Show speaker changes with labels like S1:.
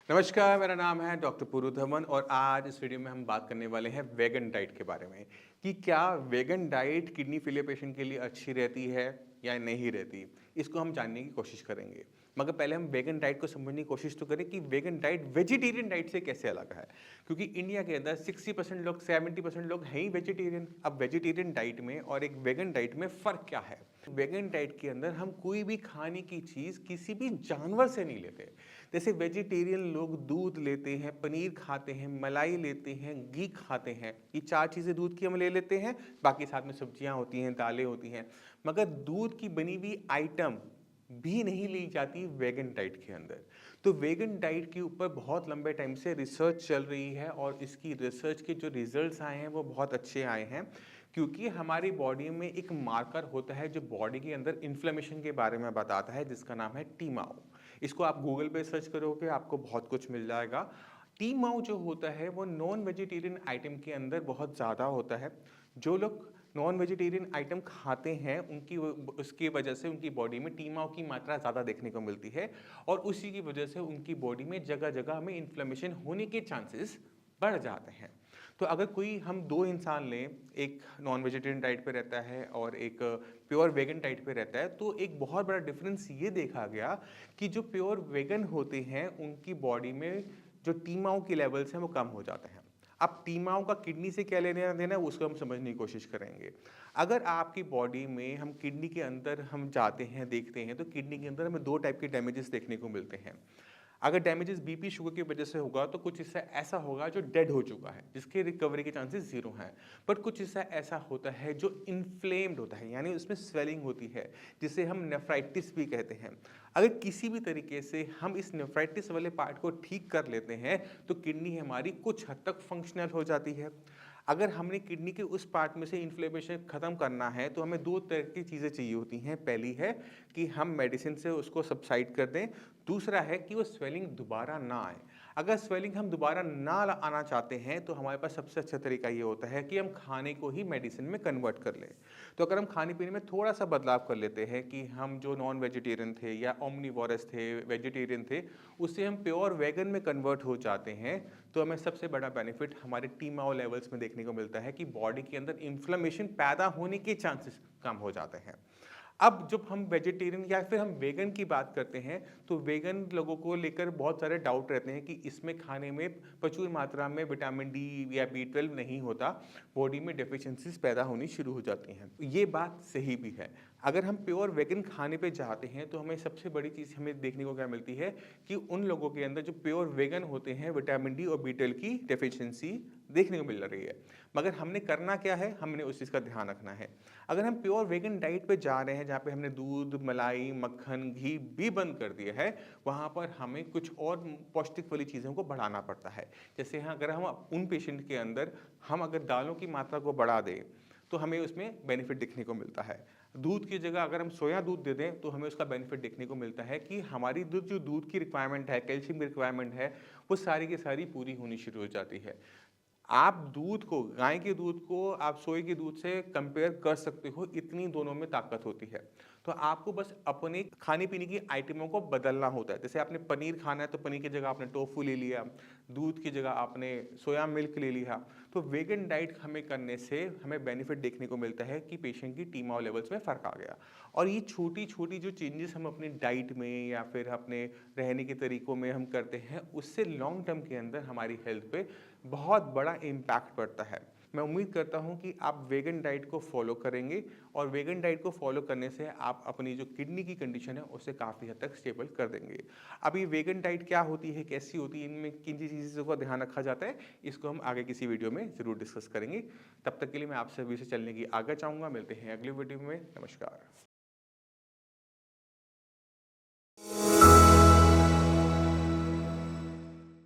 S1: नमस्कार, मेरा नाम है डॉक्टर पुरु धवन और आज इस वीडियो में हम बात करने वाले हैं वेगन डाइट के बारे में कि क्या vegan diet kidney failure patient के लिए अच्छी रहती है या नहीं रहती। इसको हम जानने की कोशिश करेंगे। मगर पहले हम वेगन डाइट को समझने की कोशिश तो करें कि वेगन डाइट वेजिटेरियन डाइट से कैसे अलग है, क्योंकि इंडिया के अंदर 60% लोग 70% लोग हैं ही वेजिटेरियन। अब वेजिटेरियन डाइट में और एक वेगन डाइट में फ़र्क क्या है। वेगन डाइट के अंदर हम कोई भी खाने की चीज़ किसी भी जानवर से नहीं लेते। जैसे वेजिटेरियन लोग दूध लेते हैं, पनीर खाते हैं, मलाई लेते हैं, घी खाते हैं, ये 4 चीज़ें दूध की हम ले लेते हैं। बाकी साथ में सब्जियां होती हैं, दालें होती हैं, मगर दूध की बनी हुई आइटम भी नहीं ली जाती वेगन डाइट के अंदर। तो वेगन डाइट के ऊपर बहुत लंबे टाइम से रिसर्च चल रही है और इसकी रिसर्च के जो रिजल्ट्स आए हैं वो बहुत अच्छे आए हैं, क्योंकि हमारी बॉडी में एक मार्कर होता है जो बॉडी के अंदर इन्फ्लेमेशन के बारे में बताता है, जिसका नाम है टीमाओ। इसको आप गूगल पे सर्च करोगे आपको बहुत कुछ मिल जाएगा। टीमाओ जो होता है वो नॉन वेजिटेरियन आइटम के अंदर बहुत ज़्यादा होता है। जो लोग नॉन वेजिटेरियन आइटम खाते हैं उनकी उसकी वजह से उनकी बॉडी में टीमाओ की मात्रा ज़्यादा देखने को मिलती है और उसी की वजह से उनकी बॉडी में जगह जगह में इन्फ्लेमेशन होने के चांसेस बढ़ जाते हैं। तो अगर कोई हम दो इंसान लें, एक नॉन वेजिटेरियन डाइट पे रहता है और एक प्योर वेगन डाइट पे रहता है, तो एक बहुत बड़ा डिफरेंस ये देखा गया कि जो प्योर वेगन होते हैं उनकी बॉडी में जो टीमाओ के लेवल्स हैं वो कम हो जाते हैं। अब टीमाओ का किडनी से क्या लेना देना है उसको हम समझने की कोशिश करेंगे। अगर आपकी बॉडी में हम किडनी के अंदर हम जाते हैं, देखते हैं, तो किडनी के अंदर हमें 2 टाइप के डैमेजेस देखने को मिलते हैं। अगर डैमेजेस बीपी शुगर की वजह से होगा तो कुछ हिस्सा ऐसा होगा जो डेड हो चुका है, जिसके रिकवरी के चांसेस ज़ीरो हैं। बट कुछ हिस्सा ऐसा होता है जो इन्फ्लेम्ड होता है, यानी उसमें स्वेलिंग होती है, जिसे हम नेफ्राइटिस भी कहते हैं। अगर किसी भी तरीके से हम इस नेफ्राइटिस वाले पार्ट को ठीक कर लेते हैं तो किडनी हमारी कुछ हद तक फंक्शनल हो जाती है। अगर हमने किडनी के उस पार्ट में से इन्फ्लेमेशन ख़त्म करना है तो हमें 2 तरह की चीज़ें चाहिए होती हैं। पहली है कि हम मेडिसिन से उसको सबसाइड कर दें, दूसरा है कि वो स्वेलिंग दोबारा ना आए। अगर स्वेलिंग हम दोबारा ना आना चाहते हैं तो हमारे पास सबसे अच्छा तरीका ये होता है कि हम खाने को ही मेडिसिन में कन्वर्ट कर लें। तो अगर हम खाने पीने में थोड़ा सा बदलाव कर लेते हैं कि हम जो नॉन वेजिटेरियन थे या ओमनीवोरस थे, वेजिटेरियन थे, उससे हम प्योर वेगन में कन्वर्ट हो जाते हैं, तो हमें सबसे बड़ा बेनिफिट हमारे टीमाओ लेवल्स में देखने को मिलता है कि बॉडी के अंदर इन्फ्लेमेशन पैदा होने के चांसेस कम हो जाते हैं। अब जब हम वेजिटेरियन या फिर हम वेगन की बात करते हैं तो वेगन लोगों को लेकर बहुत सारे डाउट रहते हैं कि इसमें खाने में प्रचुर मात्रा में विटामिन डी या बी 12 नहीं होता, बॉडी में डेफिशिएंसीज पैदा होनी शुरू हो जाती हैं। ये बात सही भी है। अगर हम प्योर वेगन खाने पे जाते हैं तो हमें सबसे बड़ी चीज़ हमें देखने को क्या मिलती है कि उन लोगों के अंदर जो प्योर वेगन होते हैं विटामिन डी और बी 12 की डेफिशिएंसी देखने को मिल रही है। मगर हमने करना क्या है, हमने उस चीज़ का ध्यान रखना है। अगर हम प्योर वेगन डाइट पे जा रहे हैं जहाँ पे हमने दूध, मलाई, मक्खन, घी भी बंद कर दिया है, वहाँ पर हमें कुछ और पौष्टिक वाली चीज़ों को बढ़ाना पड़ता है। जैसे अगर हम उन पेशेंट के अंदर हम अगर दालों की मात्रा को बढ़ा दें तो हमें उसमें बेनिफिट देखने को मिलता है। दूध की जगह अगर हम सोया दूध दे दें तो हमें उसका बेनिफिट देखने को मिलता है कि हमारी जो दूध की रिक्वायरमेंट है, कैल्शियम की रिक्वायरमेंट है, वो सारी की सारी पूरी होनी शुरू हो जाती है। आप दूध को, गाय के दूध को आप सोए के दूध से कंपेयर कर सकते हो, इतनी दोनों में ताकत होती है। तो आपको बस अपने खाने पीने की आइटमों को बदलना होता है। जैसे आपने पनीर खाना है तो पनीर की जगह आपने टोफू ले लिया, दूध की जगह आपने सोया मिल्क ले लिया। तो वेगन डाइट हमें करने से हमें बेनिफिट देखने को मिलता है कि पेशेंट की टीमाओ लेवल्स में फ़र्क आ गया। और ये छोटी छोटी जो चेंजेस हम अपनी डाइट में या फिर अपने रहने के तरीकों में हम करते हैं, उससे लॉन्ग टर्म के अंदर हमारी हेल्थ पे बहुत बड़ा इम्पैक्ट पड़ता है। मैं उम्मीद करता हूँ कि आप वेगन डाइट को फॉलो करेंगे और वेगन डाइट को फॉलो करने से आप अपनी जो किडनी की कंडीशन है उसे काफ़ी हद तक स्टेबल कर देंगे। अब ये वेगन डाइट क्या होती है, कैसी होती है, इनमें किन चीज़ों का ध्यान रखा जाता है, इसको हम आगे किसी वीडियो में ज़रूर डिस्कस करेंगे। तब तक के लिए मैं आपसे अभी से चलने की आज्ञा चाहूँगा। मिलते हैं अगली वीडियो में। नमस्कार।